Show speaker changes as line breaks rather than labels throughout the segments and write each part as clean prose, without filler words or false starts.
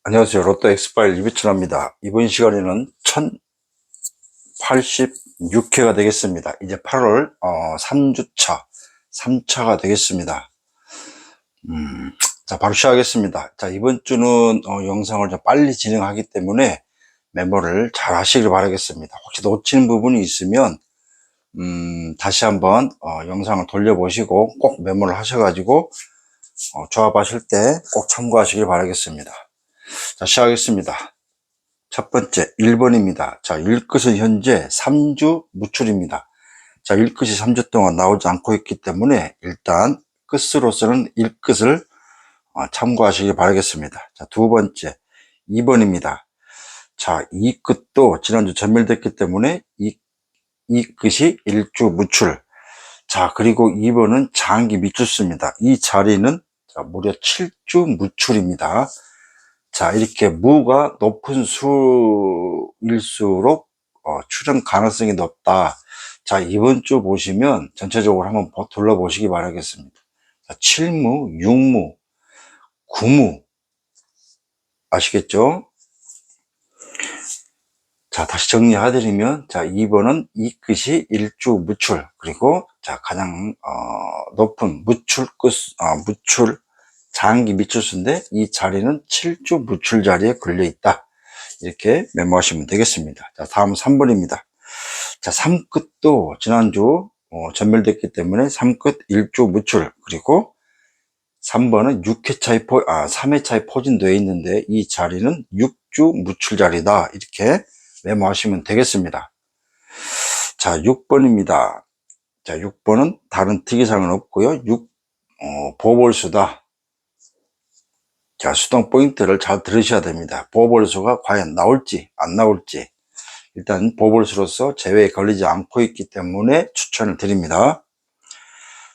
안녕하세요. 로또 엑스파일 유비천입니다. 이번 시간에는 1086회가 되겠습니다. 이제 8월 3주차 3차가 되겠습니다. 자, 바로 시작하겠습니다. 자, 이번 주는 영상을 좀 빨리 진행하기 때문에 메모를 잘 하시길 바라겠습니다. 혹시 놓치는 부분이 있으면 다시 한번 영상을 돌려보시고 꼭 메모를 하셔가지고 조합하실 때 꼭 참고하시길 바라겠습니다. 자, 시작하겠습니다. 첫 번째 1번입니다. 자, 일끝은 현재 3주 무출입니다. 자, 일끝이 3주 동안 나오지 않고 있기 때문에 일단 끝으로서는 일끝을 참고하시기 바라겠습니다. 자, 두 번째 2번입니다. 자, 이 끝도 지난주 전멸됐기 때문에 이 끝이 일주 무출. 자, 그리고 2번은 장기 미출수입니다. 이 자리는 무려 7주 무출입니다. 자, 이렇게 무가 높은 수일수록 출현 가능성이 높다. 자, 이번 주 보시면 전체적으로 한번 둘러보시기 바라겠습니다. 자, 7무, 6무, 9무 아시겠죠? 자, 다시 정리해드리면, 자, 2번은 이 끝이 일주 무출, 그리고 자, 가장 높은 무출 끝, 무출 장기 미출수인데 이 자리는 7주 무출 자리에 걸려 있다. 이렇게 메모하시면 되겠습니다. 자, 다음 3번입니다. 자, 3끝도 지난주 전멸됐기 때문에 3끝 1주 무출, 그리고 3번은 3회차에 포진되어 있는데 이 자리는 6주 무출 자리다. 이렇게 메모하시면 되겠습니다. 자, 6번입니다. 자, 6번은 다른 특이사항은 없고요. 보볼수다. 자, 수동 포인트를 잘 들으셔야 됩니다. 보볼수가 과연 나올지 안 나올지 일단 보볼수로서 제외에 걸리지 않고 있기 때문에 추천을 드립니다.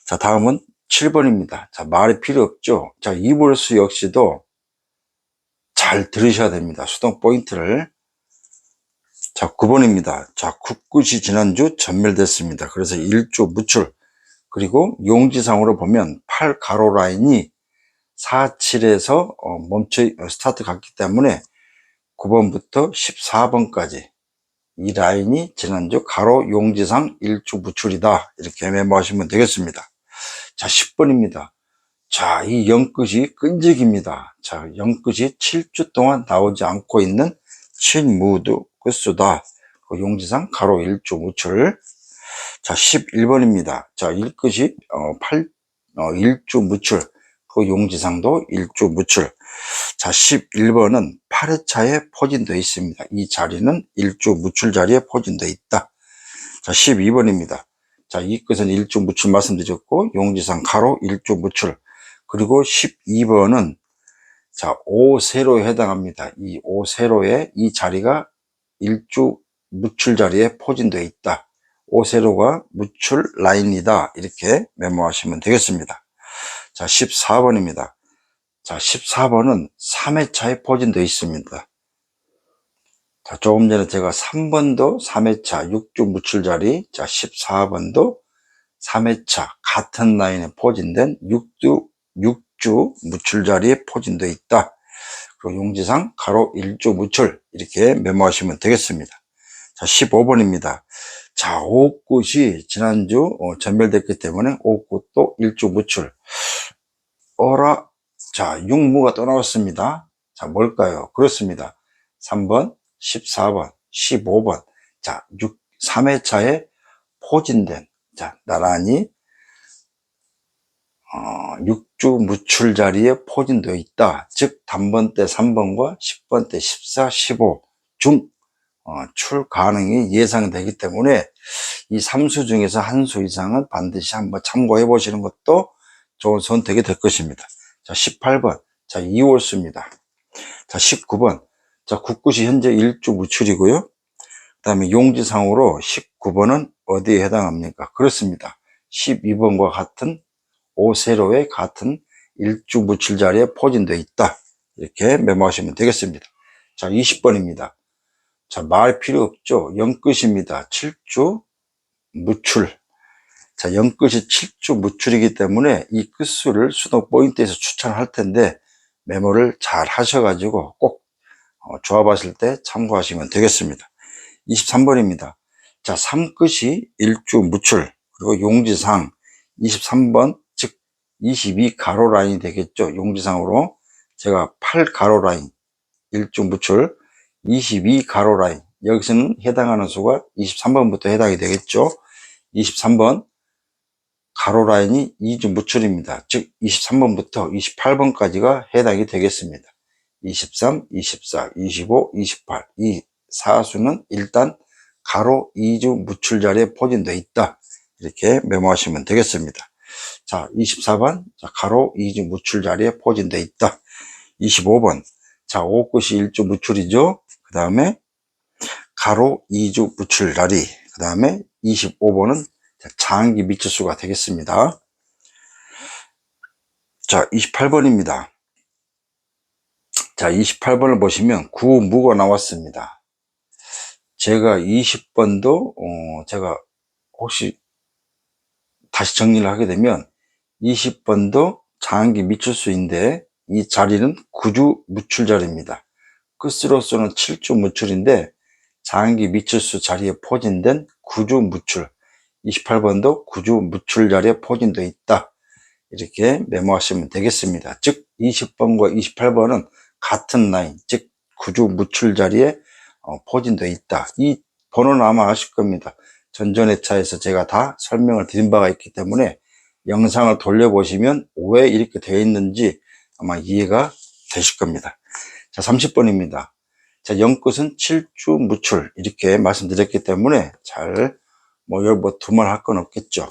자, 다음은 7번입니다. 자, 말이 필요 없죠. 자, 이볼수 역시도 잘 들으셔야 됩니다. 수동 포인트를. 자, 9번입니다. 자, 굿굿이 지난주 전멸됐습니다. 그래서 1주 무출. 그리고 용지상으로 보면 8 가로 라인이 4, 7에서 스타트 갔기 때문에 9번부터 14번까지 이 라인이 지난주 가로 용지상 1주 무출이다. 이렇게 메모하시면 되겠습니다. 자, 10번입니다. 자, 이 영끝이 끈적입니다. 자, 영끝이 7주 동안 나오지 않고 있는 친무드 끝수다. 용지상 가로 1주 무출. 자, 11번입니다. 자, 일끝이 1주 무출. 그 용지상도 1주 무출. 자, 11번은 8회차에 포진되어 있습니다. 이 자리는 1주 무출 자리에 포진되어 있다. 자, 12번입니다. 자, 이 끝은 1주 무출 말씀드렸고, 용지상 가로 1주 무출. 그리고 12번은 자, 5세로에 해당합니다. 이 5세로에 이 자리가 1주 무출 자리에 포진되어 있다. 5세로가 무출 라인이다. 이렇게 메모하시면 되겠습니다. 자, 14번입니다. 자, 14번은 3회차에 포진되어 있습니다. 자, 조금 전에 제가 3번도 3회차 6주 무출 자리, 자, 14번도 3회차 같은 라인에 포진된 6주 무출 자리에 포진되어 있다. 그리고 용지상 가로 1주 무출 이렇게 메모하시면 되겠습니다. 자, 15번입니다. 자, 5끝이 지난주 전멸됐기 때문에 5끝도 1주 무출. 자, 6무가 또 나왔습니다. 자, 뭘까요? 그렇습니다. 3번, 14번, 15번. 자, 3회차에 포진된, 자, 나란히 6주 무출 자리에 포진되어 있다. 즉, 단번대 3번과 10번대 14, 15 중 출 가능이 예상되기 때문에 이 3수 중에서 한 수 이상은 반드시 한번 참고해 보시는 것도 좋은 선택이 될 것입니다. 자, 18번. 자, 2월수입니다. 자, 19번. 자, 굿굿이 현재 1주 무출이고요. 그 다음에 용지상으로 19번은 어디에 해당합니까? 그렇습니다. 12번과 같은 5세로의 같은 1주 무출 자리에 포진되어 있다. 이렇게 메모하시면 되겠습니다. 자, 20번입니다. 자, 말 필요 없죠. 영끝입니다. 7주 무출. 자, 영끝이 7주 무출이기 때문에 이 끝수를 수동 포인트에서 추천할 텐데 메모를 잘 하셔가지고 꼭 조합하실 때 참고하시면 되겠습니다. 23번입니다. 자, 3끝이 일주 무출, 그리고 용지상 23번, 즉 22 가로 라인이 되겠죠. 용지상으로 제가 8 가로 라인, 일주 무출, 22 가로 라인, 여기서는 해당하는 수가 23번부터 해당이 되겠죠. 23번 가로 라인이 2주 무출입니다. 즉 23번부터 28번까지가 해당이 되겠습니다. 23, 24, 25, 28. 이 사수는 일단 가로 2주 무출 자리에 포진되어 있다. 이렇게 메모하시면 되겠습니다. 자, 24번 가로 2주 무출 자리에 포진되어 있다. 25번 자, 5끝이 1주 무출이죠. 그 다음에 가로 2주 무출 자리, 그 다음에 25번은 장기 미치수가 되겠습니다. 자, 28번입니다. 자, 28번을 보시면 구무가 나왔습니다. 제가 20번도 제가 혹시 다시 정리를 하게 되면 20번도 장기 미출수인데 이 자리는 9주 무출 자리입니다. 끝으로서는 7주 무출인데 장기 미출수 자리에 포진된 9주 무출, 28번도 9주 무출 자리에 포진되어 있다. 이렇게 메모하시면 되겠습니다. 즉 20번과 28번은 같은 라인, 즉 9주 무출 자리에 포진되어 있다. 이 번호는 아마 아실 겁니다. 전전회차에서 제가 다 설명을 드린 바가 있기 때문에 영상을 돌려보시면 왜 이렇게 되어 있는지 아마 이해가 되실 겁니다. 자, 30번입니다. 자, 0끝은 7주 무출 이렇게 말씀드렸기 때문에 잘 두말 할 건 없겠죠.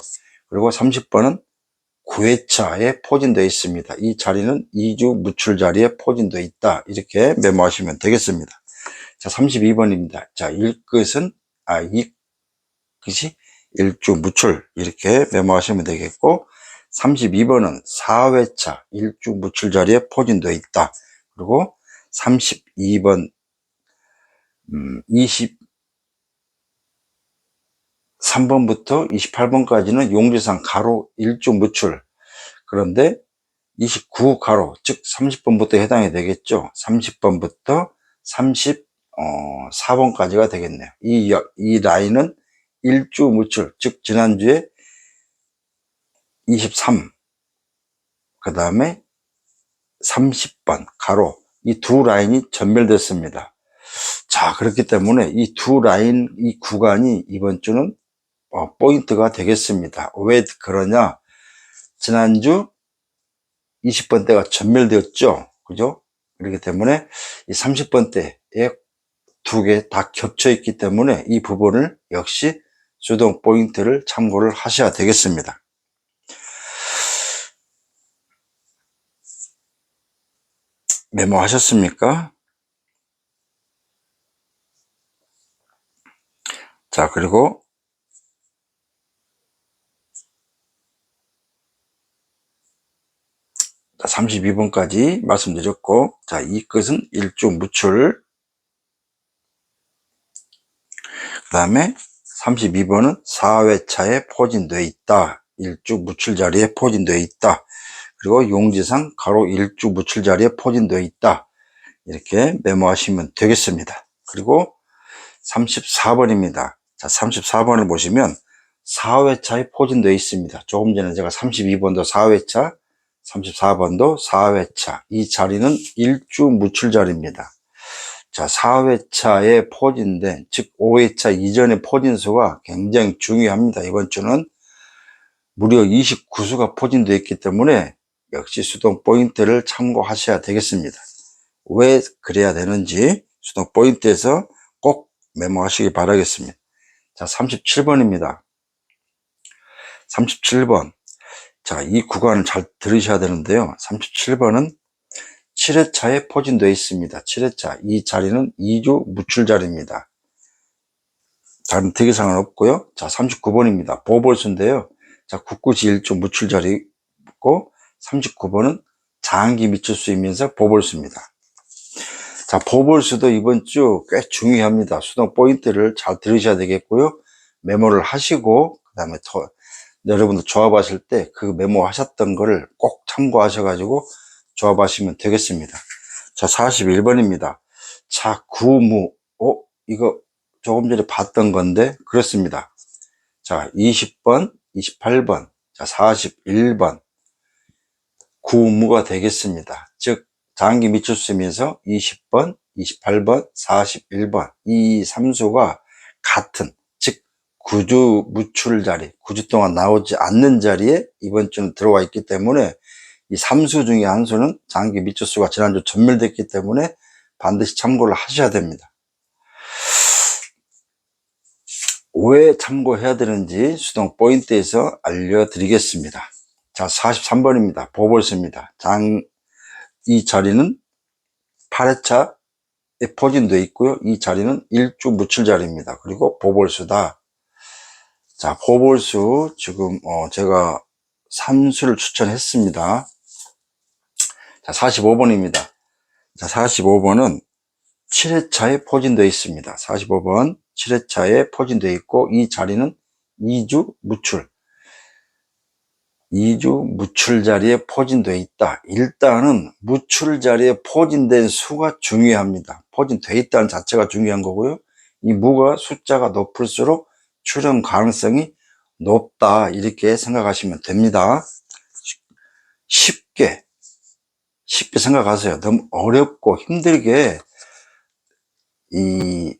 그리고 30번은 9회차에 포진되어 있습니다. 이 자리는 2주 무출 자리에 포진되어 있다. 이렇게 메모하시면 되겠습니다. 자, 32번입니다. 자, 1끝은, 이 끝이 1주 무출. 이렇게 메모하시면 되겠고, 32번은 4회차 1주 무출 자리에 포진되어 있다. 그리고 32번, 23번부터 28번까지는 용지상 가로 1주 무출. 그런데 29 가로, 즉 30번부터 해당이 되겠죠. 30번부터 34번까지가 되겠네요. 이 라인은 1주 무출, 즉 지난주에 23, 그 다음에 30번 가로, 이 두 라인이 전멸됐습니다. 자, 그렇기 때문에 이 두 라인, 이 구간이 이번 주는 포인트가 되겠습니다. 왜 그러냐? 지난주 20번대가 전멸되었죠. 그죠? 그렇기 때문에 이 30번대에 두 개 다 겹쳐 있기 때문에 이 부분을 역시 수동 포인트를 참고를 하셔야 되겠습니다. 메모하셨습니까? 자, 그리고 32번까지 말씀드렸고, 자, 이 끝은 1주 무출. 그 다음에 32번은 4회차에 포진되어 있다. 1주 무출 자리에 포진되어 있다. 그리고 용지상 가로 1주 무출 자리에 포진되어 있다. 이렇게 메모하시면 되겠습니다. 그리고 34번입니다. 자, 34번을 보시면 4회차에 포진되어 있습니다. 조금 전에 제가 32번도 4회차, 34번도 4회차. 이 자리는 1주 무출 자리입니다. 자, 4회차에 포진된, 즉 5회차 이전의 포진수가 굉장히 중요합니다. 이번 주는 무려 29수가 포진되어 있기 때문에 역시 수동 포인트를 참고하셔야 되겠습니다. 왜 그래야 되는지 수동 포인트에서 꼭 메모하시기 바라겠습니다. 자, 37번입니다. 37번. 자, 이 구간을 잘 들으셔야 되는데요. 37번은 7회차에 포진되어 있습니다. 7회차. 이 자리는 2주 무출 자리입니다. 다른 특이사항은 없고요. 자, 39번입니다. 보벌수인데요. 자, 9끝이 1주 무출 자리고 39번은 장기 미출수이면서 보벌수입니다. 자, 보벌수도 이번 주 꽤 중요합니다. 수동 포인트를 잘 들으셔야 되겠고요. 메모를 하시고 그 다음에 여러분들 조합하실 때 그 메모하셨던 거를 꼭 참고하셔가지고 조합하시면 되겠습니다. 자, 41번입니다. 자, 구무. 이거 조금 전에 봤던 건데, 그렇습니다. 자, 20번, 28번, 자, 41번. 구무가 되겠습니다. 즉, 장기 미추수면서 20번, 28번, 41번. 이 삼수가 같은, 즉, 구주 무출 자리, 9주 동안 나오지 않는 자리에 이번 주는 들어와 있기 때문에 이 삼수 중에 한 수는 장기 미추수가 지난주 전멸됐기 때문에 반드시 참고를 하셔야 됩니다. 왜 참고해야 되는지 수동 포인트에서 알려드리겠습니다. 자, 43번입니다. 보벌수입니다. 이 자리는 8회차에 포진되어 있고요. 이 자리는 일주 무출 자리입니다. 그리고 보벌수다. 자, 보벌수 지금 제가 3수를 추천했습니다. 자, 45번입니다. 자, 45번은 7회차에 포진되어 있습니다. 45번 7회차에 포진되어 있고 이 자리는 2주 무출 2주 무출 자리에 포진되어 있다. 일단은 무출 자리에 포진된 수가 중요합니다. 포진되어 있다는 자체가 중요한 거고요. 이 무가 숫자가 높을수록 출현 가능성이 높다. 이렇게 생각하시면 됩니다. 쉽게 생각하세요. 너무 어렵고 힘들게 이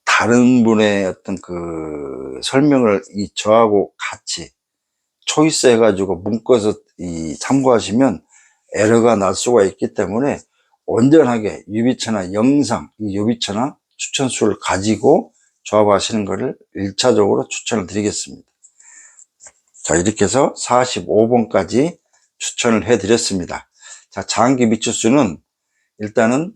다른 분의 어떤 그 설명을 저하고 같이 초이스 해가지고 묶어서 참고하시면 에러가 날 수가 있기 때문에 온전하게 유비처나 영상, 이 유비처나 추천수를 가지고 조합하시는 것을 1차적으로 추천을 드리겠습니다. 자, 이렇게 해서 45번까지 추천을 해 드렸습니다. 자, 장기 미추수는 일단은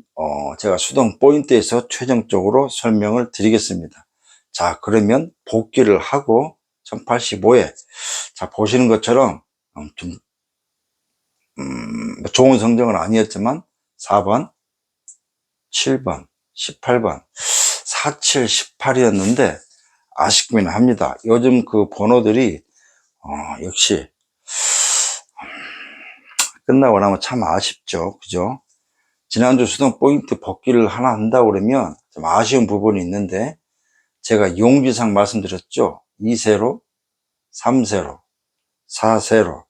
제가 수동 포인트에서 최종적으로 설명을 드리겠습니다. 자, 그러면 복귀를 하고 1085에 자, 보시는 것처럼 좀 좋은 성적은 아니었지만 4번, 7번, 18번, 47, 18이었는데 아쉽기는 합니다. 요즘 그 번호들이 역시 끝나고 나면 참 아쉽죠. 그죠? 지난주 수동 포인트 복귀를 하나 한다고 그러면 좀 아쉬운 부분이 있는데 제가 용지상 말씀드렸죠. 2세로, 3세로, 4세로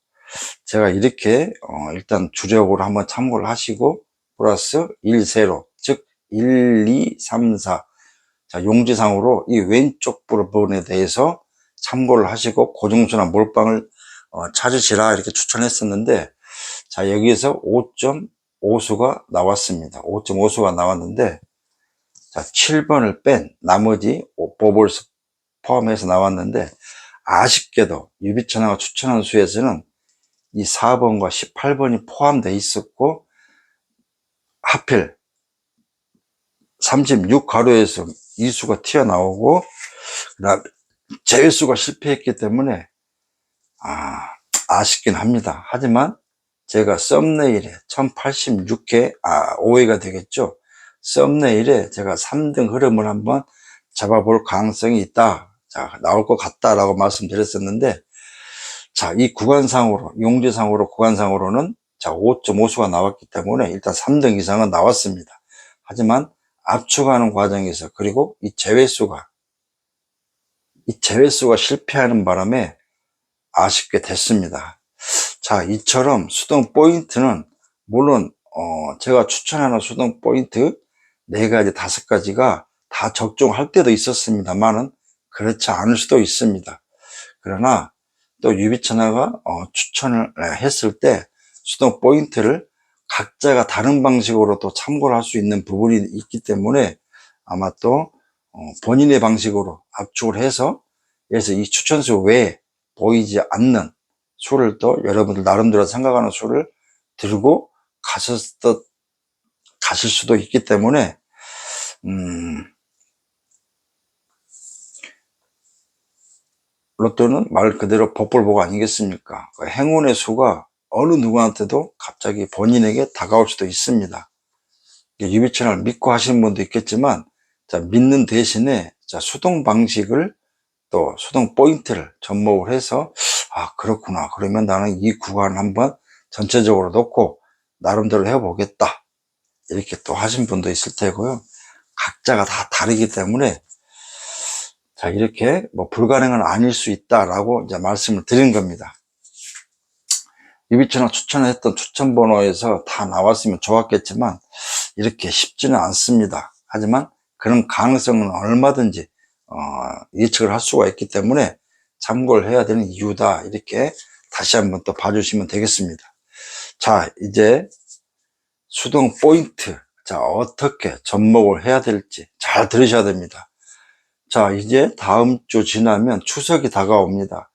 제가 이렇게 일단 주력으로 한번 참고를 하시고 플러스 1세로 즉 1, 2, 3, 4 자, 용지상으로 이 왼쪽 부분에 대해서 참고를 하시고 고정수나 몰빵을 찾으시라 이렇게 추천했었는데 자, 여기에서 5.5수가 나왔습니다. 5.5수가 나왔는데 자, 7번을 뺀 나머지 보볼수 포함해서 나왔는데 아쉽게도 유비천하가 추천한 수에서는 이 4번과 18번이 포함되어 있었고 하필 36가로에서 이 수가 튀어나오고 그다음 제외수가 실패했기 때문에 아쉽긴 합니다. 하지만 제가 썸네일에 1086회 5회가 되겠죠. 썸네일에 제가 3등 흐름을 한번 잡아볼 가능성이 있다. 자, 나올 것 같다라고 말씀드렸었는데 자, 이 구간상으로 용지상으로 구간상으로는 자 5.5수가 나왔기 때문에 일단 3등 이상은 나왔습니다. 하지만 압축하는 과정에서 그리고 이 제외수가 실패하는 바람에 아쉽게 됐습니다. 자, 이처럼 수동 포인트는 물론 제가 추천하는 수동 포인트 4가지 5가지가 다 적중할 때도 있었습니다만은 그렇지 않을 수도 있습니다. 그러나 또 유비천하가 추천을 했을 때 수동 포인트를 각자가 다른 방식으로 또 참고를 할 수 있는 부분이 있기 때문에 아마 또 본인의 방식으로 압축을 해서 그래서 이 추천수 외에 보이지 않는 수를 또 여러분들 나름대로 생각하는 수를 들고 가실 수도 있기 때문에 로또는 말 그대로 복불복 아니겠습니까? 그 행운의 수가 어느 누구한테도 갑자기 본인에게 다가올 수도 있습니다. 유비천을 믿고 하시는 분도 있겠지만 자, 믿는 대신에 자, 수동 방식을 또 수동 포인트를 접목을 해서 그렇구나 그러면 나는 이 구간을 한번 전체적으로 놓고 나름대로 해보겠다 이렇게 또 하신 분도 있을 테고요. 각자가 다 다르기 때문에 자, 이렇게 뭐 불가능은 아닐 수 있다라고 이제 말씀을 드린 겁니다. 유비천을 추천했던 추천번호에서 다 나왔으면 좋았겠지만 이렇게 쉽지는 않습니다. 하지만 그런 가능성은 얼마든지 예측을 할 수가 있기 때문에 참고를 해야 되는 이유다. 이렇게 다시 한번 또 봐주시면 되겠습니다. 자, 이제 수동 포인트. 자, 어떻게 접목을 해야 될지 잘 들으셔야 됩니다. 자, 이제 다음 주 지나면 추석이 다가옵니다.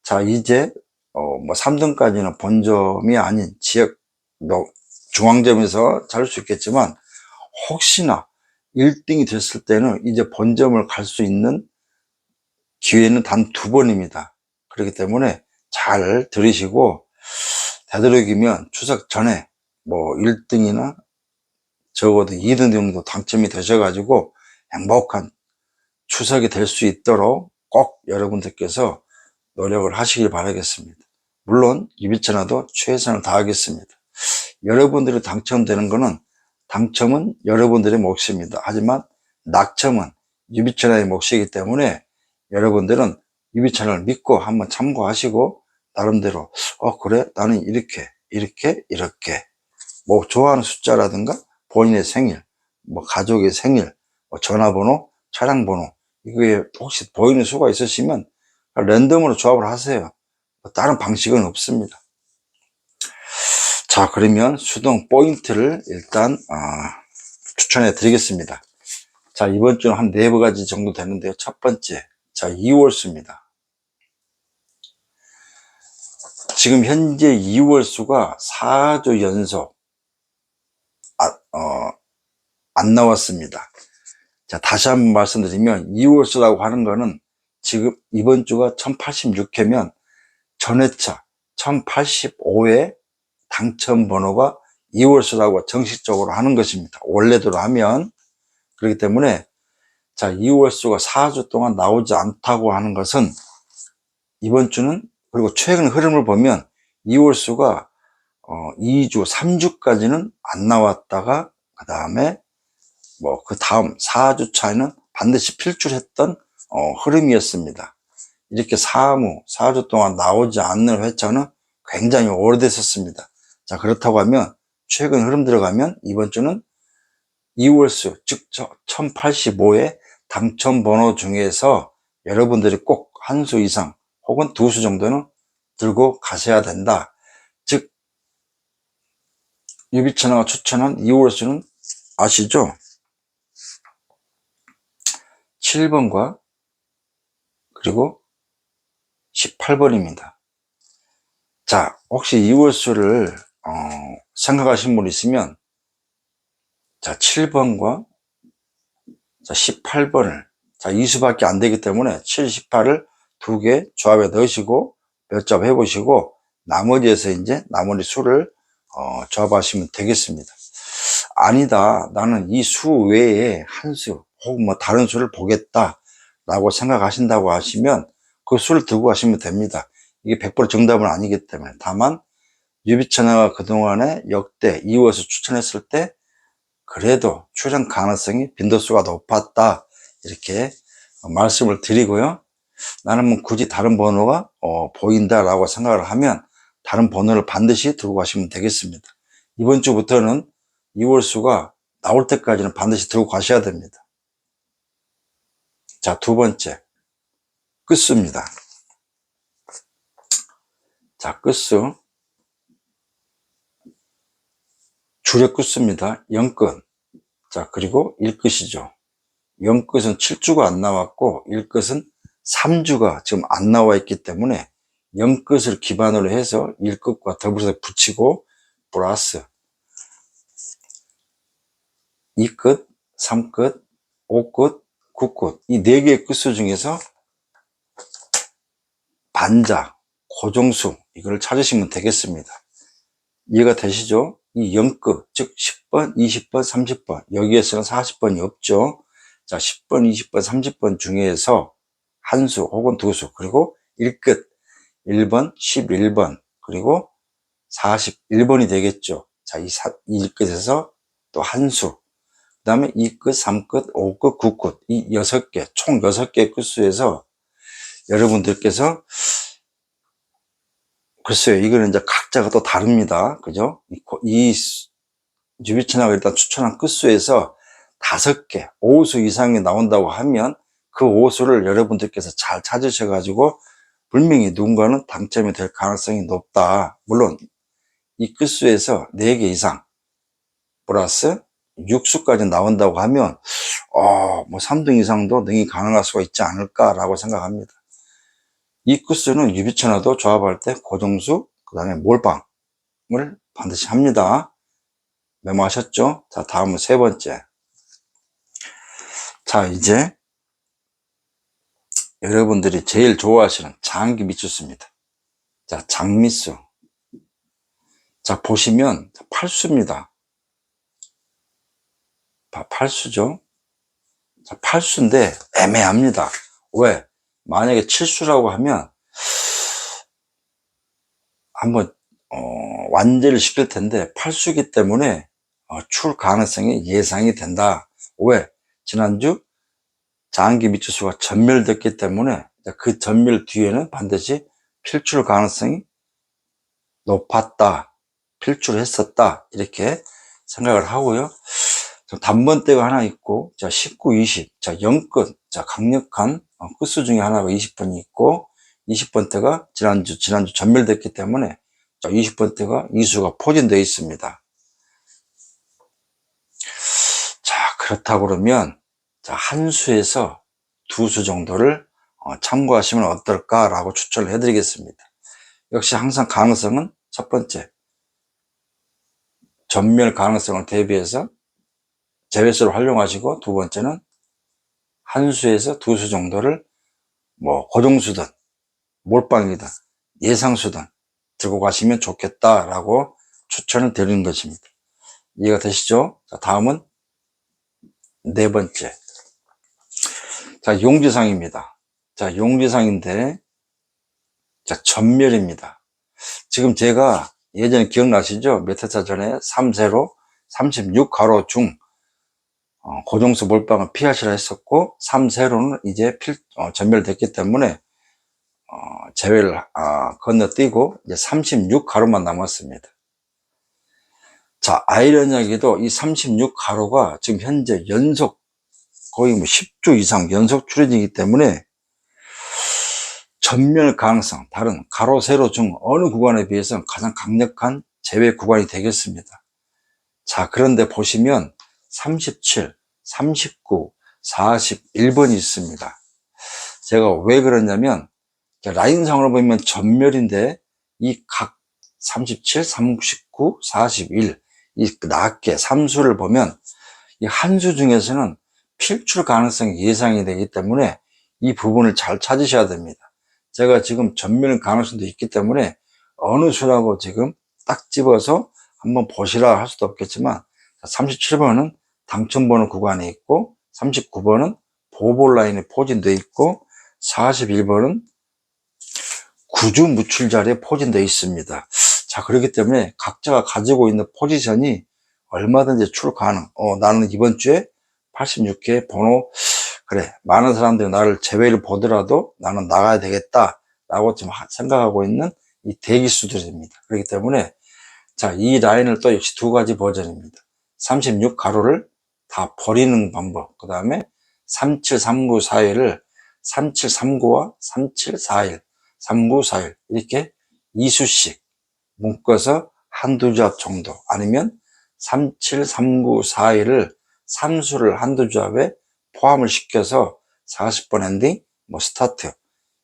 자, 이제 뭐 3등까지는 본점이 아닌 지역 중앙점에서 잘 수 있겠지만 혹시나 1등이 됐을 때는 이제 본점을 갈 수 있는 기회는 단 2번입니다. 그렇기 때문에 잘 들으시고 되도록이면 추석 전에 뭐 1등이나 적어도 2등 정도 당첨이 되셔가지고 행복한 추석이 될 수 있도록 꼭 여러분들께서 노력을 하시길 바라겠습니다. 물론 유비천화도 최선을 다하겠습니다. 여러분들이 당첨되는 거는 당첨은 여러분들의 몫입니다. 하지만 낙첨은 유비천화의 몫이기 때문에 여러분들은 유비천화를 믿고 한번 참고하시고 나름대로 그래 나는 이렇게 뭐 좋아하는 숫자라든가 본인의 생일 뭐 가족의 생일 뭐 전화번호 차량번호 이게 혹시 보이는 수가 있으시면 랜덤으로 조합을 하세요. 다른 방식은 없습니다. 자, 그러면 수동 포인트를 일단 추천해 드리겠습니다. 자, 이번 주는 한 4가지 정도 되는데요. 첫 번째, 자, 2월수입니다. 지금 현재 2월수가 4주 연속 안 나왔습니다. 자, 다시 한번 말씀드리면 2월수라고 하는 거는 지금 이번 주가 1086회면 전회차 1085회 당첨 번호가 2월수라고 정식적으로 하는 것입니다. 원래대로 하면. 그렇기 때문에 자, 2월수가 4주 동안 나오지 않다고 하는 것은 이번 주는 그리고 최근 흐름을 보면 2월수가 2주, 3주까지는 안 나왔다가 그 다음에 뭐 그 다음 4주 차에는 반드시 필출했던 흐름이었습니다. 이렇게 4주 동안 나오지 않는 회차는 굉장히 오래됐었습니다. 자, 그렇다고 하면 최근 흐름 들어가면 이번 주는 2월수 즉 1085의 당첨 번호 중에서 여러분들이 꼭 한 수 이상 혹은 2수 정도는 들고 가셔야 된다. 즉 유비천화가 추천한 2월수는 아시죠? 7번과 그리고 18번입니다. 자, 혹시 2월수를 생각하신 분 있으면 자, 7번과 자, 18번을 자, 2수밖에 안 되기 때문에 7, 18을 2개 조합에 넣으시고 몇 잡 해보시고 나머지에서 이제 나머지 수를 조합하시면 되겠습니다. 아니다, 나는 이 수 외에 한 수 혹은 뭐 다른 수를 보겠다 라고 생각하신다고 하시면 그 수를 들고 가시면 됩니다. 이게 100% 정답은 아니기 때문에. 다만 유비천화가 그동안에 역대 2월수 추천했을 때 그래도 출현 가능성이 빈도수가 높았다 이렇게 말씀을 드리고요. 나는 뭐 굳이 다른 번호가 보인다 라고 생각을 하면 다른 번호를 반드시 들고 가시면 되겠습니다. 이번 주부터는 2월수가 나올 때까지는 반드시 들고 가셔야 됩니다. 자, 2번째 끝수입니다. 자, 끝수 주력 끝수입니다. 0끝. 자, 그리고 1끝이죠. 0끝은 7주가 안 나왔고 1끝은 3주가 지금 안 나와 있기 때문에 0끝을 기반으로 해서 1끝과 더불어서 붙이고 플러스 2끝, 3끝, 5끝, 9끝 이 4개의 끝수 중에서 반자, 고정수 이걸 찾으시면 되겠습니다. 이해가 되시죠? 이 0끝, 즉 10번, 20번, 30번 여기에서는 40번이 없죠. 자, 10번, 20번, 30번 중에서 한 수 혹은 2수 그리고 1끝 1번, 11번 그리고 41번이 되겠죠. 자, 이 1끝에서 또 한수, 그 다음에 2끝, 3끝, 5끝, 9끝, 이 6개, 총 6개의 끝수에서 여러분들께서, 글쎄요, 이거는 이제 각자가 또 다릅니다. 그죠? 이 유비천하가 일단 추천한 끝수에서 5개, 5수 이상이 나온다고 하면 그 5수를 여러분들께서 잘 찾으셔가지고 분명히 누군가는 당첨이 될 가능성이 높다. 물론 이 끝수에서 4개 이상 플러스 6수까지 나온다고 하면 뭐 3등 이상도 능히 가능할 수가 있지 않을까라고 생각합니다. 이 끝수는 유비천화도 조합할 때 고정수, 그 다음에 몰빵을 반드시 합니다. 메모하셨죠? 자, 다음은 3번째. 자, 이제 여러분들이 제일 좋아하시는 장기 미추수입니다. 자, 장미수. 자, 보시면 8수입니다. 8수죠? 자, 8수인데 애매합니다. 왜? 만약에 7수라고 하면 한번 완제를 시킬 텐데 8수이기 때문에 출 가능성이 예상이 된다. 왜? 지난주 장기 미추수가 전멸됐기 때문에 그 전멸 뒤에는 반드시 필출 가능성이 높았다, 필출했었다, 이렇게 생각을 하고요. 단번대가 하나 있고, 자, 19, 20, 자, 0끝, 자, 강력한 끝수 중에 하나가 20번이 있고, 20번대가 지난주 전멸됐기 때문에, 자, 20번대가 이수가 포진되어 있습니다. 자, 그렇다고 그러면, 자, 한 수에서 2수 정도를 참고하시면 어떨까라고 추천을 해드리겠습니다. 역시 항상 가능성은 첫 번째, 전멸 가능성을 대비해서 제외수를 활용하시고, 두 번째는 한 수에서 2수 정도를 뭐 고정수든 몰빵이든 예상수든 들고 가시면 좋겠다라고 추천을 드리는 것입니다. 이해가 되시죠? 자, 다음은 4번째. 자, 용지상입니다. 자, 용지상인데, 자, 전멸입니다. 지금 제가 예전에 기억나시죠? 몇 회차 전에 3세로 36가로 중 고정수 몰빵을 피하시라 했었고, 3세로는 이제 전멸됐기 때문에 제외를 건너뛰고 이제 36가로만 남았습니다. 자, 아이러니하게도 이 36가로가 지금 현재 연속 거의 뭐 10주 이상 연속 출현이기 때문에 전멸 가능성, 다른 가로, 세로 중 어느 구간에 비해서 가장 강력한 제외 구간이 되겠습니다. 자, 그런데 보시면 37, 39, 41번이 있습니다. 제가 왜 그러냐면 라인상으로 보면 전멸인데 이 각 37, 39, 41, 이 낮게 3수를 보면 이 한 수 중에서는 필출 가능성이 예상이 되기 때문에 이 부분을 잘 찾으셔야 됩니다. 제가 지금 전멸 가능성도 있기 때문에 어느 수라고 지금 딱 집어서 한번 보시라 할 수도 없겠지만 37번은 당첨번호 구간에 있고 39번은 보볼 라인에 포진되어 있고 41번은 구주 무출 자리에 포진되어 있습니다. 자, 그렇기 때문에 각자가 가지고 있는 포지션이 얼마든지 출 가능. 나는 이번 주에 86개 번호, 그래, 많은 사람들이 나를 제외를 보더라도 나는 나가야 되겠다 라고 지금 생각하고 있는 이 대기수들입니다. 그렇기 때문에 자, 이 라인을 또 역시 2가지 버전입니다. 36가로를 다 버리는 방법, 그 다음에 373941을 3739와 3741, 3941 이렇게 2수씩 묶어서 한두 조합 정도, 아니면 373941을 3수를 한두 조합에 포함을 시켜서 40번 엔딩, 뭐 스타트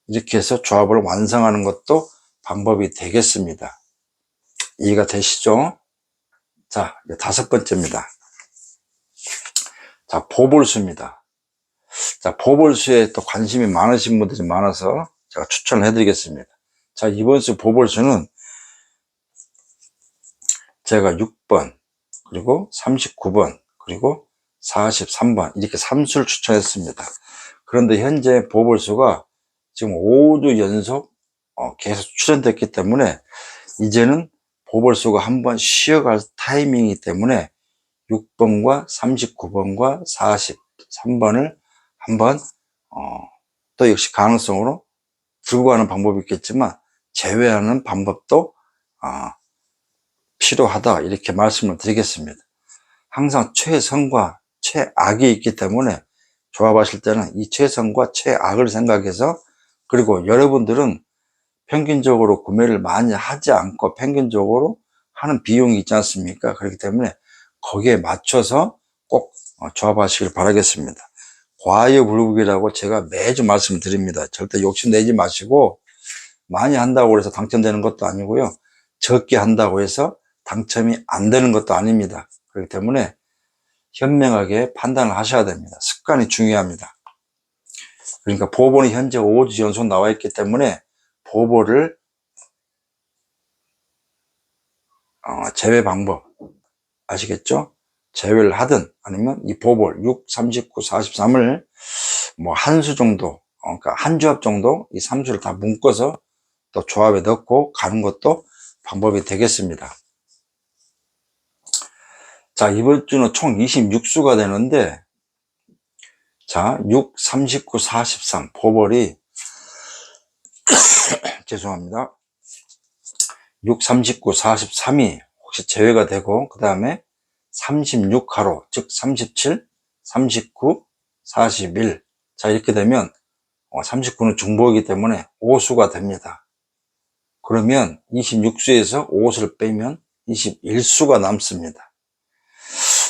이렇게 해서 조합을 완성하는 것도 방법이 되겠습니다. 이해가 되시죠? 자, 5번째입니다. 자, 보볼수입니다. 자, 보볼수에 또 관심이 많으신 분들이 많아서 제가 추천을 해드리겠습니다. 자, 이번 주 보볼수는 제가 6번, 그리고 39번, 그리고 43번 이렇게 3수를 추천했습니다. 그런데 현재 보볼수가 지금 5주 연속 계속 출현됐기 때문에 이제는 보볼수가 한번 쉬어갈 타이밍이기 때문에 6번과 39번과 43번을 한번 또 역시 가능성으로 들고 가는 방법이 있겠지만 제외하는 방법도 필요하다 이렇게 말씀을 드리겠습니다. 항상 최선과 최악이 있기 때문에 조합하실 때는 이 최선과 최악을 생각해서, 그리고 여러분들은 평균적으로 구매를 많이 하지 않고 평균적으로 하는 비용이 있지 않습니까? 그렇기 때문에 거기에 맞춰서 꼭 조합하시길 바라겠습니다. 과유불급이라고 제가 매주 말씀드립니다. 절대 욕심내지 마시고, 많이 한다고 해서 당첨되는 것도 아니고요, 적게 한다고 해서 당첨이 안 되는 것도 아닙니다. 그렇기 때문에 현명하게 판단을 하셔야 됩니다. 습관이 중요합니다. 그러니까 보보는 현재 5주 연속 나와 있기 때문에 보보를 제외 방법 아시겠죠? 제외를 하든 아니면 이 보볼 6, 39, 43을 뭐 한 수 정도, 그러니까 한 조합 정도 이 3수를 다 묶어서 또 조합에 넣고 가는 것도 방법이 되겠습니다. 자, 이번 주는 총 26수가 되는데, 자, 6, 39, 43 보볼이 죄송합니다. 6, 39, 43이 혹시 제외가 되고, 그 다음에 36가로, 즉 37, 39, 41. 자, 이렇게 되면 39는 중복이기 때문에 5수가 됩니다. 그러면 26수에서 5수를 빼면 21수가 남습니다.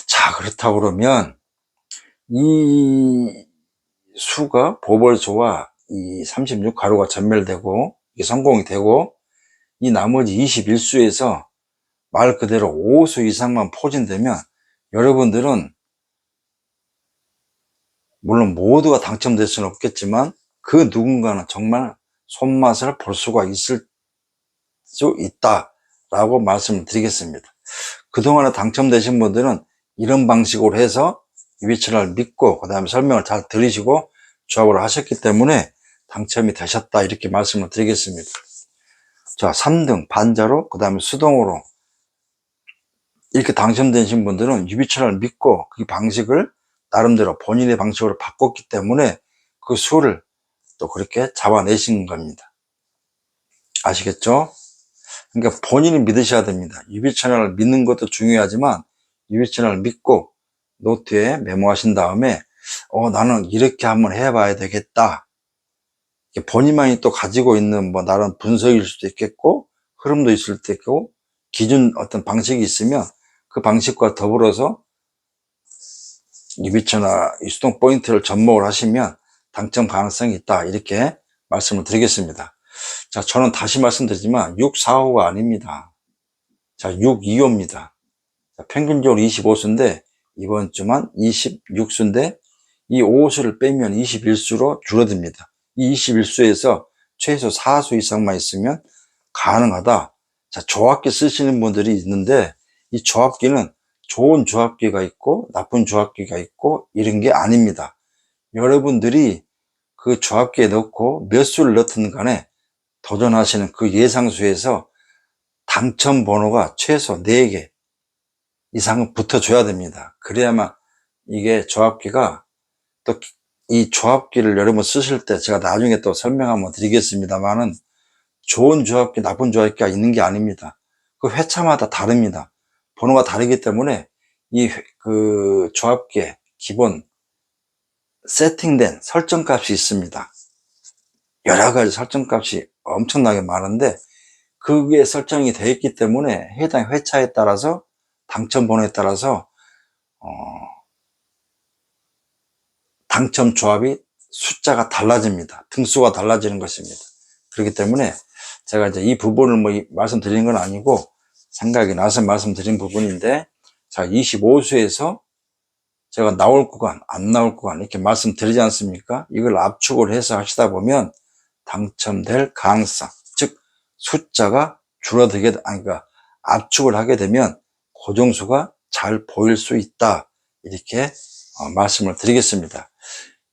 자, 그렇다고 그러면 이 수가 보벌수와 이 36가루가 전멸되고 이게 성공이 되고, 이 나머지 21수에서 말 그대로 5수 이상만 포진되면 여러분들은 물론 모두가 당첨될 수는 없겠지만 그 누군가는 정말 손맛을 볼 수가 있을 수 있다라고 말씀을 드리겠습니다. 그동안에 당첨되신 분들은 이런 방식으로 해서 유비 채널을 믿고 그 다음에 설명을 잘 들으시고 조합을 하셨기 때문에 당첨이 되셨다 이렇게 말씀을 드리겠습니다. 자, 3등 반자로 그 다음에 수동으로 이렇게 당첨되신 분들은 유비 채널을 믿고 그 방식을 나름대로 본인의 방식으로 바꿨기 때문에 그 수를 또 그렇게 잡아내신 겁니다. 아시겠죠? 그러니까 본인이 믿으셔야 됩니다. 유비 채널을 믿는 것도 중요하지만 유비 채널을 믿고 노트에 메모하신 다음에 나는 이렇게 한번 해봐야 되겠다. 본인만이 또 가지고 있는 뭐 나름 분석일 수도 있겠고 흐름도 있을 수도 있고 기준 어떤 방식이 있으면 그 방식과 더불어서 유비처나 수동 포인트를 접목을 하시면 당첨 가능성이 있다 이렇게 말씀을 드리겠습니다. 자, 저는 다시 말씀드리지만 6, 4호가 아닙니다. 자, 6, 2호입니다. 평균적으로 25수인데 이번 주만 26수인데 이 5수를 빼면 21수로 줄어듭니다. 이 21수에서 최소 4수 이상만 있으면 가능하다. 자, 조합기 쓰시는 분들이 있는데 이 조합기는 좋은 조합기가 있고 나쁜 조합기가 있고 이런 게 아닙니다. 여러분들이 그 조합기에 넣고 몇 수를 넣든 간에 도전하시는 그 예상수에서 당첨 번호가 최소 4개 이상은 붙어줘야 됩니다. 그래야만 이게 조합기가, 또 이 조합기를 여러분 쓰실 때 제가 나중에 또 설명 한번 드리겠습니다만은 좋은 조합기, 나쁜 조합기가 있는 게 아닙니다. 그 회차마다 다릅니다. 번호가 다르기 때문에 그 조합기에 기본 세팅된 설정값이 있습니다. 여러 가지 설정값이 엄청나게 많은데 그게 설정이 되어 있기 때문에 해당 회차에 따라서 당첨 번호에 따라서 당첨 조합이 숫자가 달라집니다. 등수가 달라지는 것입니다. 그렇기 때문에 제가 이제 이 부분을 뭐 말씀드리는 건 아니고 생각이 나서 말씀드린 부분인데, 자, 25수에서 제가 나올 구간, 안 나올 구간 이렇게 말씀드리지 않습니까? 이걸 압축을 해서 하시다 보면 당첨될 가능성, 즉 숫자가 줄어들게, 그러니까 압축을 하게 되면 고정수가 잘 보일 수 있다 이렇게 말씀을 드리겠습니다.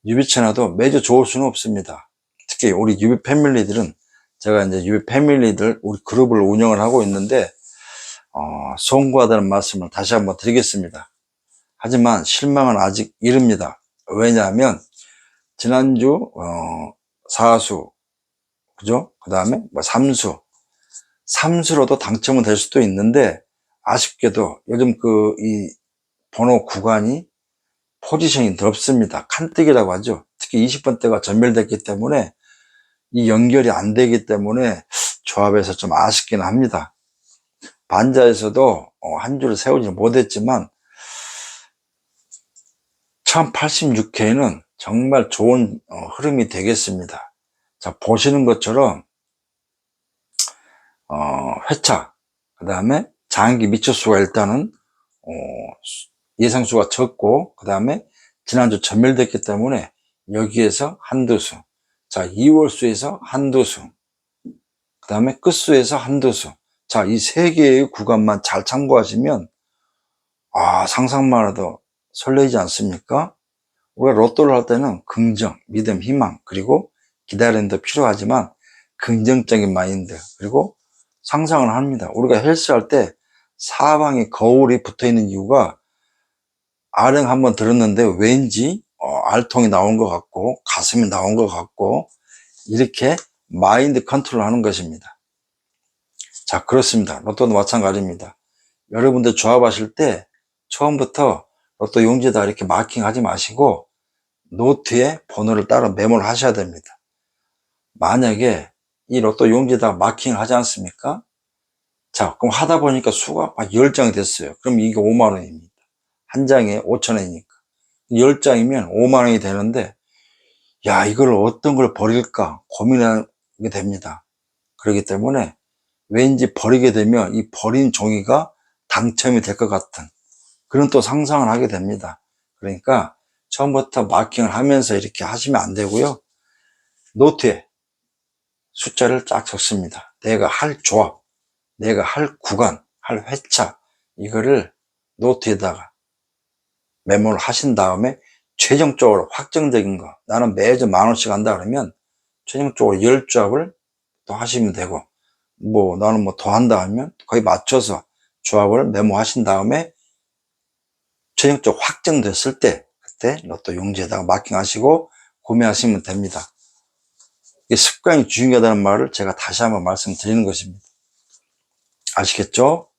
유비 채널도 매주 좋을 수는 없습니다. 특히 우리 유비 패밀리들은, 제가 이제 유비 패밀리들 우리 그룹을 운영을 하고 있는데 송구하다는 말씀을 다시 한번 드리겠습니다. 하지만 실망은 아직 이릅니다. 왜냐하면 지난주 사수, 그죠? 그 다음에 뭐 삼수로도 당첨은 될 수도 있는데, 아쉽게도 요즘 이 번호 구간이 포지션이 넓습니다. 칸뜨기라고 하죠. 특히 20번대가 전멸됐기 때문에 이 연결이 안 되기 때문에 조합에서 좀 아쉽긴 합니다. 반자에서도 한 줄을 세우지 못했지만 1086회는 정말 좋은 흐름이 되겠습니다. 자, 보시는 것처럼 회차, 그 다음에 장기 미처수가 일단은 예상수가 적고, 그 다음에 지난주 전멸됐기 때문에 여기에서 한두 수, 자 2월수에서 한두 수, 그 다음에 끝수에서 한두 수, 자 이 세 개의 구간만 잘 참고하시면 상상만 해도 설레지 않습니까? 우리가 로또를 할 때는 긍정, 믿음, 희망, 그리고 기다림도 필요하지만 긍정적인 마인드, 그리고 상상을 합니다. 우리가 헬스할 때 사방에 거울이 붙어 있는 이유가, 아령 한번 들었는데 왠지 알통이 나온 것 같고 가슴이 나온 것 같고, 이렇게 마인드 컨트롤 하는 것입니다. 자, 그렇습니다. 로또도 마찬가지입니다. 여러분들 조합하실 때 처음부터 로또 용지에다 이렇게 마킹하지 마시고 노트에 번호를 따로 메모를 하셔야 됩니다. 만약에 이 로또 용지에다 마킹을 하지 않습니까? 자, 그럼 하다 보니까 수가 막 10장이 됐어요. 그럼 이게 5만원입니다. 한 장에 5천원이니까 10장이면 5만원이 되는데, 야, 이걸 어떤 걸 버릴까 고민하게 됩니다. 그렇기 때문에 왠지 버리게 되면 이 버린 종이가 당첨이 될 것 같은 그런 또 상상을 하게 됩니다. 그러니까 처음부터 마킹을 하면서 이렇게 하시면 안 되고요. 노트에 숫자를 쫙 적습니다. 내가 할 조합, 내가 할 구간, 할 회차, 이거를 노트에다가 메모를 하신 다음에 최종적으로 확정적인 거, 나는 매주 10,000원씩 한다 그러면 최종적으로 10조합을 또 하시면 되고, 나는 더 한다 하면 거의 맞춰서 조합을 메모하신 다음에 최종적으로 확정됐을 때 그때 로또 용지에다가 마킹하시고 구매하시면 됩니다. 이게 습관이 중요하다는 말을 제가 다시 한번 말씀드리는 것입니다. 아시겠죠?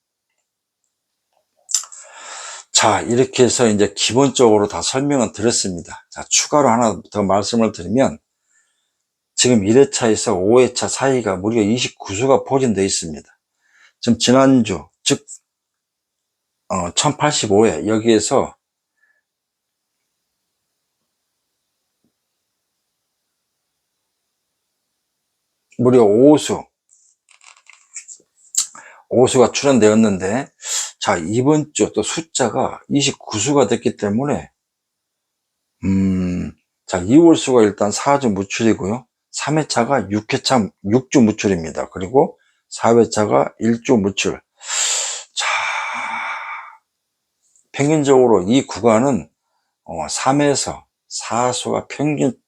자, 이렇게 해서 이제 기본적으로 다 설명을 드렸습니다. 자, 추가로 하나 더 말씀을 드리면, 지금 1회차에서 5회차 사이가 무려 29수가 포진되어 있습니다. 지금 지난주, 즉 1085회 여기에서 무려 5수가 출연되었는데, 자, 이번 주 또 숫자가 29수가 됐기 때문에 자, 2월수가 일단 4주 무출이고요. 3회차가 6주 무출입니다. 그리고 4회차가 1주 무출. 자, 평균적으로 이 구간은 3에서 4수가 평균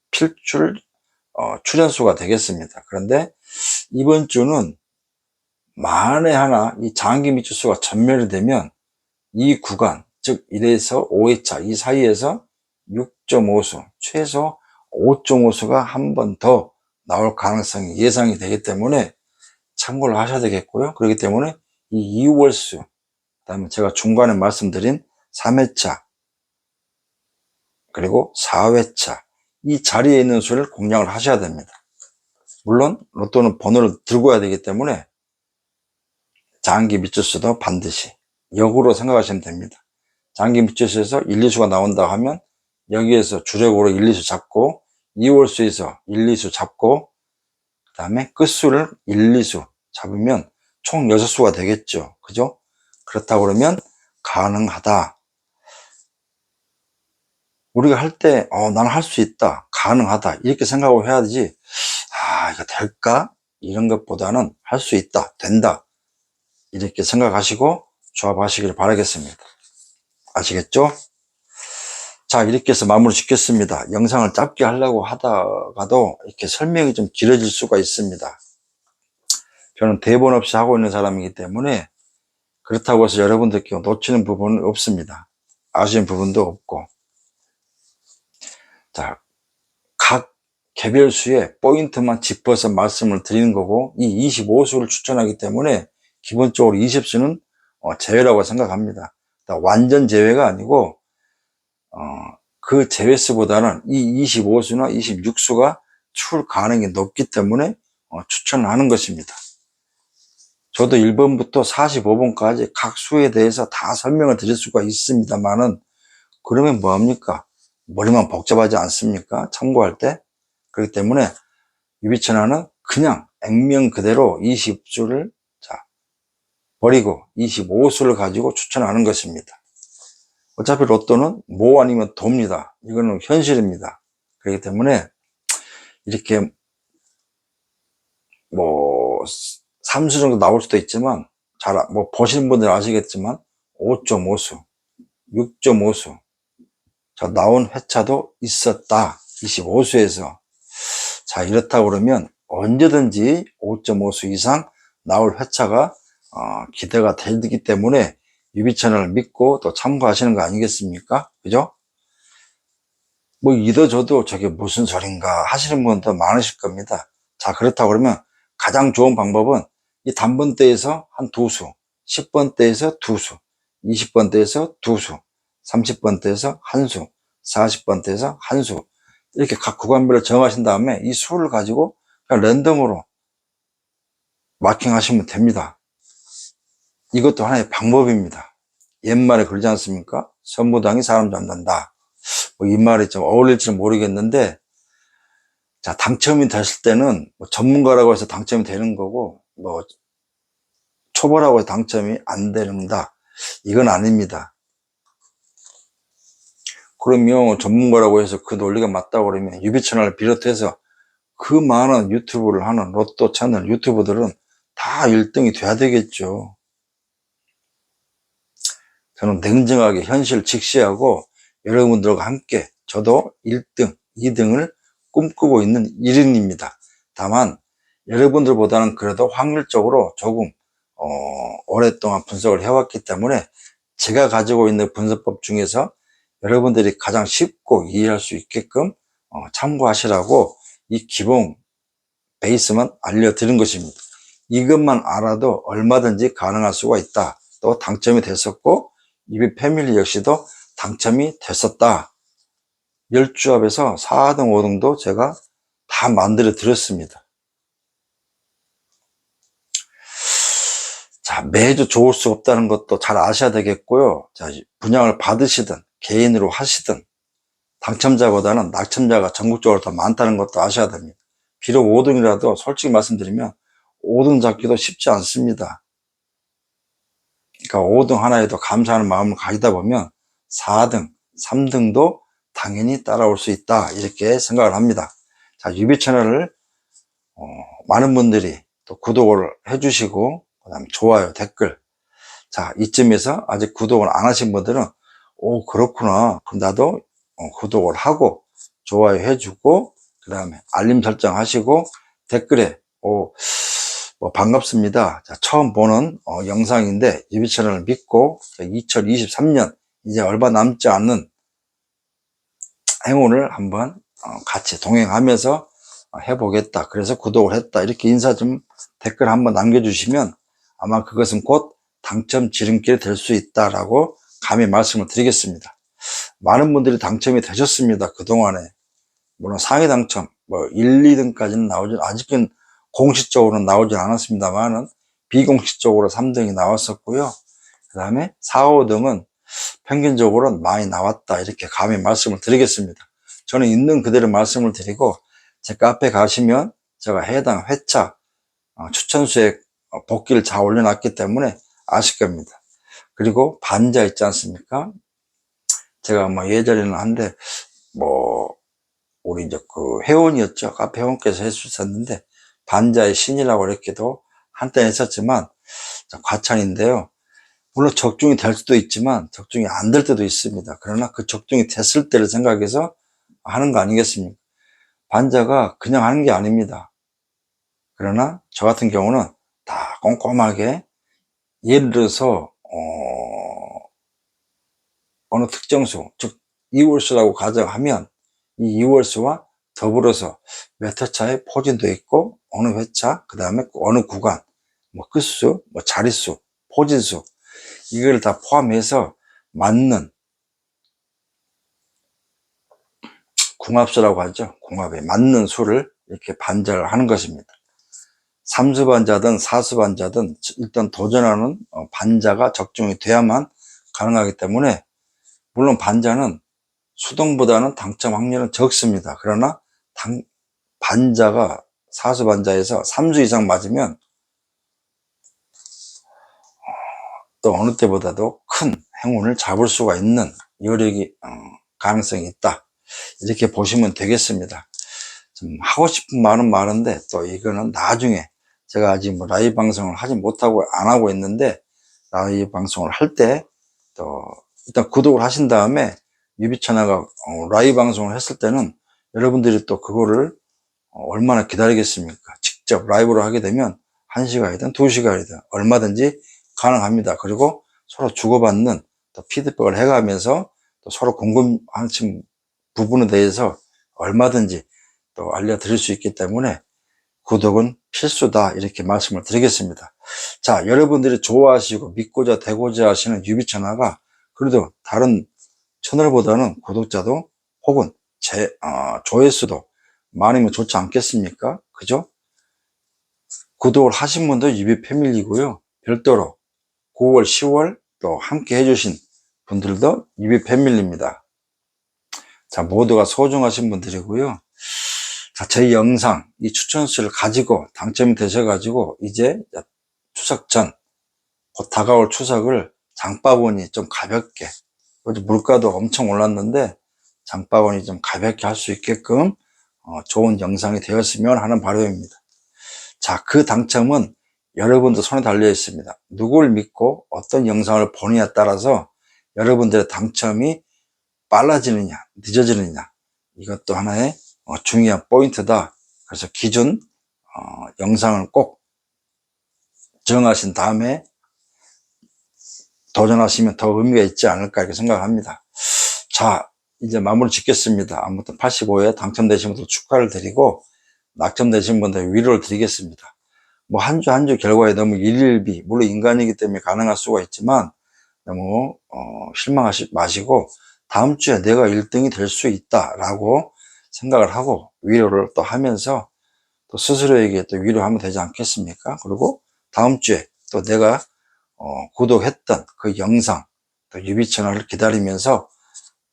출연수가 되겠습니다. 그런데 이번 주는 만에 하나 이 장기 미추수가 전멸이 되면 이 구간, 즉 1에서 5회차 이 사이에서 6.5수, 최소 5.5수가 한 번 더 나올 가능성이 예상이 되기 때문에 참고를 하셔야 되겠고요. 그렇기 때문에 이 2월수, 그다음에 제가 중간에 말씀드린 3회차 그리고 4회차 이 자리에 있는 수를 공략을 하셔야 됩니다. 물론 로또는 번호를 들고 와야 되기 때문에 장기 미추수도 반드시 역으로 생각하시면 됩니다. 장기 미추수에서 1, 2수가 나온다 하면 여기에서 주력으로 1, 2수 잡고 2월수에서 1, 2수 잡고 그 다음에 끝수를 1, 2수 잡으면 총 6수가 되겠죠. 그죠? 그렇다고 그러면 가능하다. 우리가 할 때 나는 할 수 있다, 가능하다 이렇게 생각을 해야 되지, 이거 될까? 이런 것보다는 할 수 있다, 된다 이렇게 생각하시고 조합하시길 바라겠습니다. 아시겠죠? 자, 이렇게 해서 마무리 짓겠습니다. 영상을 짧게 하려고 하다가도 이렇게 설명이 좀 길어질 수가 있습니다. 저는 대본 없이 하고 있는 사람이기 때문에 그렇다고 해서 여러분들께 놓치는 부분은 없습니다. 아시는 부분도 없고. 자, 각 개별 수의 포인트만 짚어서 말씀을 드리는 거고, 이 25수를 추천하기 때문에 기본적으로 20수는 제외라고 생각합니다. 완전 제외가 아니고 그 제외수보다는 이 25수나 26수가 출 가능성이 높기 때문에 추천을 하는 것입니다. 저도 1번부터 45번까지 각 수에 대해서 다 설명을 드릴 수가 있습니다만은, 그러면 뭐합니까? 머리만 복잡하지 않습니까? 참고할 때. 그렇기 때문에 유비천하는 그냥 액면 그대로 20수를 버리고 25수를 가지고 추천하는 것입니다. 어차피 로또는 모 아니면 도입니다. 이거는 현실입니다. 그렇기 때문에 이렇게 뭐 3수 정도 나올 수도 있지만, 보시는 분들 아시겠지만 5.5수, 6.5수 나온 회차도 있었다. 25수에서. 자, 이렇다 그러면 언제든지 5.5수 이상 나올 회차가 기대가 되기 때문에 유비채널을 믿고 또 참고하시는 거 아니겠습니까? 그죠? 뭐 이도저도 저게 무슨 소린가 하시는 분도 많으실 겁니다. 자, 그렇다 그러면 가장 좋은 방법은 이 단번대에서 한 2수, 10번대에서 2수, 20번대에서 2수, 30번대에서 1수, 40번대에서 1수, 이렇게 각 구간별로 정하신 다음에 이 수를 가지고 그냥 랜덤으로 마킹 하시면 됩니다. 이것도 하나의 방법입니다. 옛말에 그러지 않습니까? 선무당이 사람 잡는다. 뭐 이 말이 좀 어울릴지는 모르겠는데, 자, 당첨이 됐을 때는 뭐 전문가라고 해서 당첨이 되는 거고, 뭐 초보라고 해서 당첨이 안 되는다, 이건 아닙니다. 그러면 전문가라고 해서 그 논리가 맞다고 그러면 유비채널을 비롯해서 그 많은 유튜브를 하는 로또 채널 유튜버들은 다 1등이 돼야 되겠죠. 저는 냉정하게 현실 직시하고 여러분들과 함께 저도 1등, 2등을 꿈꾸고 있는 일인입니다. 다만 여러분들보다는 그래도 확률적으로 조금 오랫동안 분석을 해왔기 때문에 제가 가지고 있는 분석법 중에서 여러분들이 가장 쉽고 이해할 수 있게끔 참고하시라고 이 기본 베이스만 알려드린 것입니다. 이것만 알아도 얼마든지 가능할 수가 있다. 또 당첨이 됐었고 유비 패밀리 역시도 당첨이 됐었다. 10조합에서 4등, 5등도 제가 다 만들어 드렸습니다. 자, 매주 좋을 수 없다는 것도 잘 아셔야 되겠고요. 자, 분양을 받으시든 개인으로 하시든 당첨자보다는 낙첨자가 전국적으로 더 많다는 것도 아셔야 됩니다. 비록 5등이라도 솔직히 말씀드리면 5등 잡기도 쉽지 않습니다. 그러니까 5등 하나에도 감사하는 마음을 가지다 보면 4등, 3등도 당연히 따라올 수 있다, 이렇게 생각을 합니다. 자, 유비 채널을 많은 분들이 또 구독을 해주시고 그다음에 좋아요, 댓글. 자, 이쯤에서 아직 구독을 안 하신 분들은 오, 그렇구나, 그럼 나도 구독을 하고 좋아요 해주고 그 다음에 알림 설정 하시고 댓글에 뭐 반갑습니다, 자, 처음 보는 영상인데 유비 채널을 믿고 2023년 이제 얼마 남지 않는 행운을 한번 같이 동행하면서 해보겠다, 그래서 구독을 했다, 이렇게 인사 좀 댓글 한번 남겨주시면 아마 그것은 곧 당첨 지름길이 될 수 있다라고 감히 말씀을 드리겠습니다. 많은 분들이 당첨이 되셨습니다. 그동안에 물론 상위 당첨 뭐 1, 2등까지는 아직은 공식적으로는 나오진 않았습니다만은 비공식적으로 3등이 나왔었고요. 그 다음에 4, 5등은 평균적으로 많이 나왔다, 이렇게 감히 말씀을 드리겠습니다. 저는 있는 그대로 말씀을 드리고 제 카페 가시면 제가 해당 회차 추천수에 복귀를 잘 올려놨기 때문에 아실 겁니다. 그리고 반자 있지 않습니까? 제가 뭐 예전에는 한데 우리 이제 그 회원이었죠. 카페 회원께서 해주셨는데 반자의 신이라고 이렇게도 한때 했었지만 과찬인데요. 물론 적중이 될 수도 있지만 적중이 안 될 때도 있습니다. 그러나 그 적중이 됐을 때를 생각해서 하는 거 아니겠습니까? 반자가 그냥 하는 게 아닙니다. 그러나 저 같은 경우는 다 꼼꼼하게, 예를 들어서 어느 특정 수, 즉 2월수라고 가정하면 이 2월수와 더불어서 몇 회차의 포진도 있고 어느 회차, 그 다음에 어느 구간, 뭐 끝수, 뭐 자릿수, 포진수, 이걸 다 포함해서 맞는 궁합수라고 하죠. 궁합에 맞는 수를 이렇게 반자를 하는 것입니다. 삼수반자든 사수반자든 일단 도전하는 반자가 적중이 돼야만 가능하기 때문에, 물론 반자는 수동보다는 당첨 확률은 적습니다. 그러나 반자가 사수반자에서 3수 이상 맞으면 또 어느 때보다도 큰 행운을 잡을 수가 있는 여력이 가능성이 있다, 이렇게 보시면 되겠습니다. 좀 하고 싶은 말은 많은데 또 이거는 나중에, 제가 아직 뭐 라이브 방송을 하지 못하고 안 하고 있는데, 라이브 방송을 할 때 또 일단 구독을 하신 다음에 유비천하가 라이브 방송을 했을 때는 여러분들이 또 그거를 얼마나 기다리겠습니까? 직접 라이브로 하게 되면 1시간이든 2시간이든 얼마든지 가능합니다. 그리고 서로 주고받는 또 피드백을 해가면서 또 서로 궁금하신 부분에 대해서 얼마든지 또 알려드릴 수 있기 때문에 구독은 필수다, 이렇게 말씀을 드리겠습니다. 자, 여러분들이 좋아하시고 믿고자 되고자 하시는 유비천하가 그래도 다른 채널보다는 구독자도 혹은 조회수도 많으면 좋지 않겠습니까? 그죠? 구독을 하신 분도 유비 패밀리고요. 별도로 9월, 10월 또 함께 해주신 분들도 유비 패밀리입니다. 자, 모두가 소중하신 분들이고요. 자, 저희 영상, 이 추천수를 가지고 당첨이 되셔가지고, 이제 추석 전, 곧 다가올 추석을 장바구니 좀 가볍게, 물가도 엄청 올랐는데, 장바구니 좀 가볍게 할 수 있게끔, 좋은 영상이 되었으면 하는 바람입니다. 자, 그 당첨은 여러분들 손에 달려 있습니다. 누굴 믿고 어떤 영상을 보느냐에 따라서 여러분들의 당첨이 빨라지느냐, 늦어지느냐, 이것도 하나의 중요한 포인트다. 그래서 기준 영상을 꼭 정하신 다음에 도전하시면 더 의미가 있지 않을까 이렇게 생각합니다. 자, 이제 마무리 짓겠습니다. 아무튼 85회 당첨되신 분들 축하를 드리고, 낙첨되신 분들 위로를 드리겠습니다. 뭐 한 주 한 주 결과에 너무 일일비, 물론 인간이기 때문에 가능할 수가 있지만 너무 실망하지 마시고, 다음 주에 내가 1등이 될 수 있다라고 생각을 하고 위로를 또 하면서 또 스스로에게 또 위로하면 되지 않겠습니까? 그리고 다음 주에 또 내가 구독했던 그 영상, 또 유비 채널을 기다리면서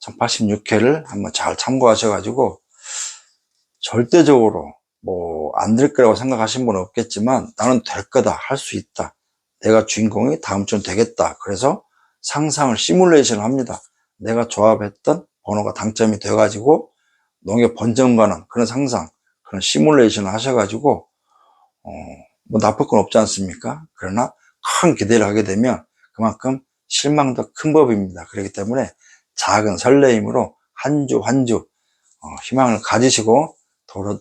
1086회를 한번 잘 참고하셔가지고, 절대적으로 뭐 안 될 거라고 생각하신 분은 없겠지만 나는 될 거다, 할 수 있다, 내가 주인공이 다음 주는 되겠다, 그래서 상상을 시뮬레이션을 합니다. 내가 조합했던 번호가 당첨이 돼가지고 농협 번정가는 그런 상상, 그런 시뮬레이션을 하셔가지고 뭐 나쁠 건 없지 않습니까? 그러나 큰 기대를 하게 되면 그만큼 실망도 큰 법입니다. 그렇기 때문에 작은 설레임으로 한 주 한 주 희망을 가지시고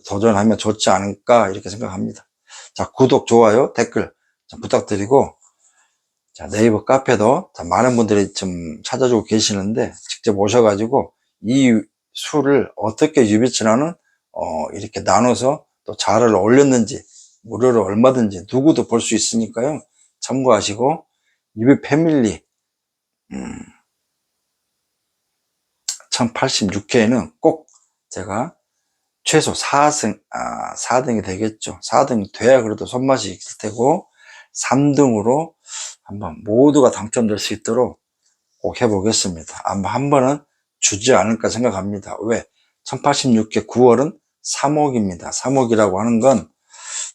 도전하면 좋지 않을까 이렇게 생각합니다. 자, 구독, 좋아요, 댓글 좀 부탁드리고, 자, 네이버 카페도 많은 분들이 좀 찾아주고 계시는데 직접 오셔가지고 이 수를 어떻게 유비천하는 이렇게 나눠서 또 자료를 올렸는지 무료로 얼마든지 누구도 볼 수 있으니까요. 참고하시고 유비 패밀리 1086회에는 꼭 제가 최소 4등이 되겠죠. 4등이 돼야 그래도 손맛이 있을 테고 3등으로 한번 모두가 당첨될 수 있도록 꼭 해보겠습니다. 아마 한 번은 주지 않을까 생각합니다. 왜? 1086회 9월은 3억입니다. 3억이라고 하는 건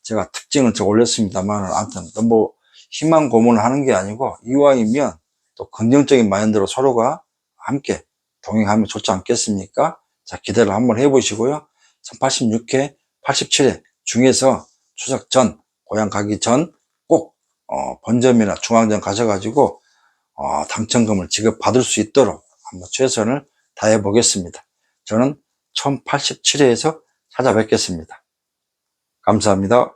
제가 특징을 좀 올렸습니다만, 아무튼 너무 희망 고문을 하는 게 아니고, 이왕이면 또 긍정적인 마인드로 서로가 함께 동행하면 좋지 않겠습니까? 자, 기대를 한번 해보시고요. 1086회, 87회 중에서 추석 전, 고향 가기 전 꼭 본점이나 중앙점 가셔가지고 당첨금을 지급받을 수 있도록 한번 최선을 다해 보겠습니다. 저는 1087회에서 찾아뵙겠습니다. 감사합니다.